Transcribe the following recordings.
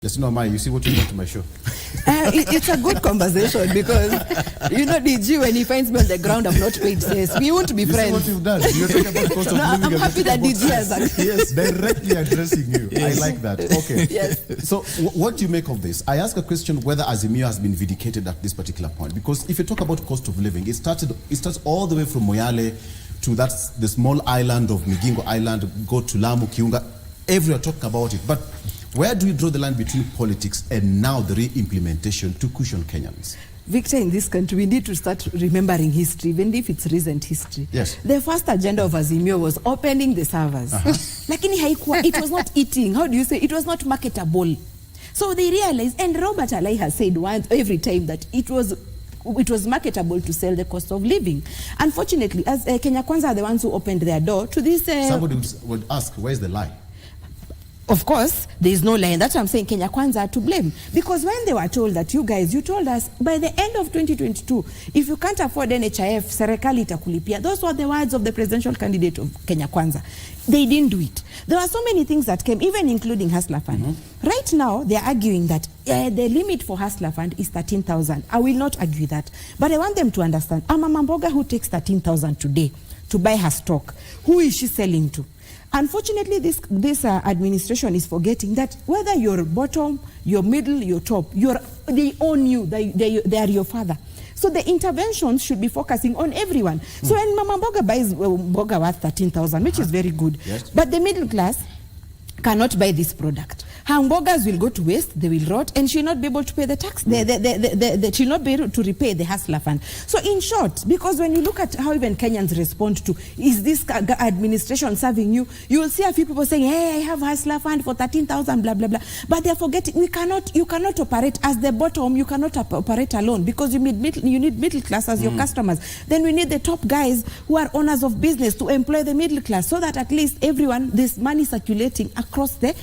Justina Wamae, you see what you brought to my show? It's a good conversation because, you know, DG, when he finds me on the ground, I'm not paid says, we won't be friends. See what you've done? You're talking about cost of living. I'm happy that DG has yes, directly addressing you. Yes. I like that. Okay. Yes. So, what do you make of this? I ask a question whether Azimio has been vindicated at this particular point. Because if you talk about cost of living, it starts all the way from Moyale to the small island of Migingo Island, go to Lamu, Kiunga. Everyone talking about it. But where do you draw the line between politics and now the re-implementation to cushion Kenyans? Victor, in this country, we need to start remembering history, even if it's recent history. Yes. The first agenda of Azimio was opening the servers. Lakini haikuwa, it was not eating. How do you say? It was not marketable. So they realized, and Robert Alai has said once every time that it was marketable to sell the cost of living. Unfortunately, as Kenya Kwanza are the ones who opened their door to this. Somebody would ask, where's the lie? Of course, there is no lie. That's why I'm saying Kenya Kwanza are to blame. Because when they were told that, you told us by the end of 2022, if you can't afford NHIF, serikali itakulipia. Those were the words of the presidential candidate of Kenya Kwanza. They didn't do it. There are so many things that came, even including Hustler Fund. Right now, they're arguing that the limit for Hustler Fund is 13,000. I will not argue that. But I want them to understand, a Mama Mboga who takes 13,000 today to buy her stock, who is she selling to? Unfortunately, this administration is forgetting that whether you're bottom, you're middle, you're top, they own you, they are your father. So the interventions should be focusing on everyone. So when Mama Mboga buys Mboga worth 13,000, which is very good, but the middle class cannot buy this product. Her mbogas will go to waste, they will rot, and she'll not be able to pay the tax. She'll not be able to repay the Hustler Fund. So in short, because when you look at how even Kenyans respond to, is this administration serving you? You will see a few people saying, hey, I have Hustler Fund for 13,000, blah, blah, blah. But they're forgetting, you cannot operate as the bottom, you cannot operate alone because you need middle class as your customers. Then we need the top guys who are owners of business to employ the middle class so that at least everyone, there's money circulating across the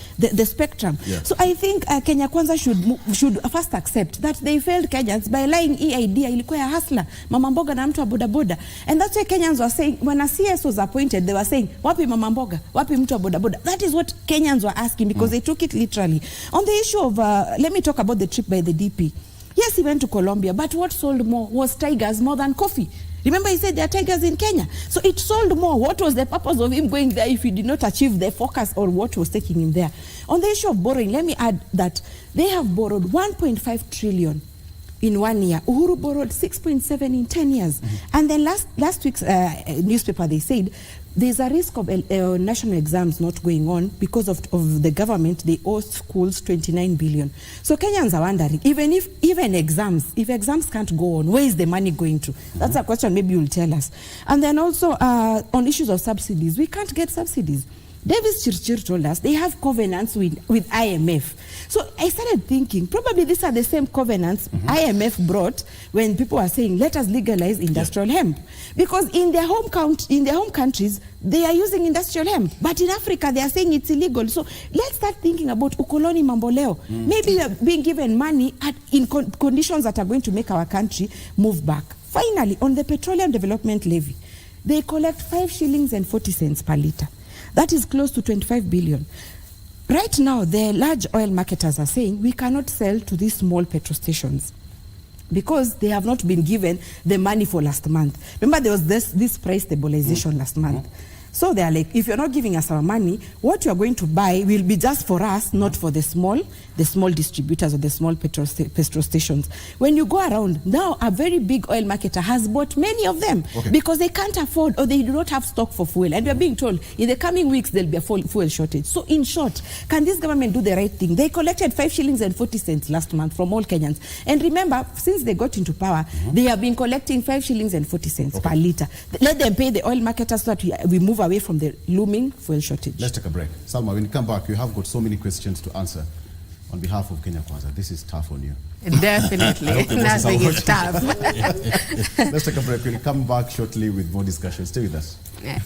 spectrum. Yeah. So I think Kenya Kwanza should first accept that they failed Kenyans by lying idea ilikuwa ya hustler, Mama Mboga na mtu wa boda boda. And that's why Kenyans were saying, when a CS was appointed, they were saying, wapi Mama Mboga, wapi mtu wa boda boda. That is what Kenyans were asking because they took it literally. On the issue of, let me talk about the trip by the DP. Yes, he went to Colombia, but what sold more was tigers more than coffee. Remember, he said there are tigers in Kenya. So it sold more. What was the purpose of him going there if he did not achieve the focus or what was taking him there? On the issue of borrowing, let me add that they have borrowed 1.5 trillion in 1 year. Uhuru borrowed 6.7 in 10 years. And then last week's newspaper, they said there's a risk of national exams not going on because of the government. They owe schools 29 billion. So Kenyans are wondering, if exams can't go on, where is the money going to? That's a question maybe you'll tell us. And then also on issues of subsidies, we can't get subsidies. Davis Chirchir told us they have covenants with IMF. So I started thinking, probably these are the same covenants IMF brought when people are saying, let us legalize industrial hemp. Because in their home countries, they are using industrial hemp. But in Africa, they are saying it's illegal. So let's start thinking about ukoloni mamboleo. Maybe we are being given money in conditions that are going to make our country move back. Finally, on the Petroleum Development Levy, they collect 5 shillings and 40 cents per litre. That is close to 25 billion. Right now, the large oil marketers are saying we cannot sell to these small petrol stations because they have not been given the money for last month. Remember, there was this price stabilization last month. So they are like, if you're not giving us our money, what you're going to buy will be just for us, not for the small distributors or the small petrol stations. When you go around, now a very big oil marketer has bought many of them because they can't afford or they do not have stock for fuel. And we are being told in the coming weeks there'll be a fuel shortage. So in short, can this government do the right thing? They collected 5 shillings and 40 cents last month from all Kenyans. And remember, since they got into power, they have been collecting 5 shillings and 40 cents per litre. Let them pay the oil marketers so that we move away from the looming fuel shortage. Let's take a break. Salma, when you come back, you have got so many questions to answer. On behalf of Kenya Kwanza, this is tough on you. Definitely. Nothing is tough. Let's take a break. We'll come back shortly with more discussion. Stay with us. Yeah.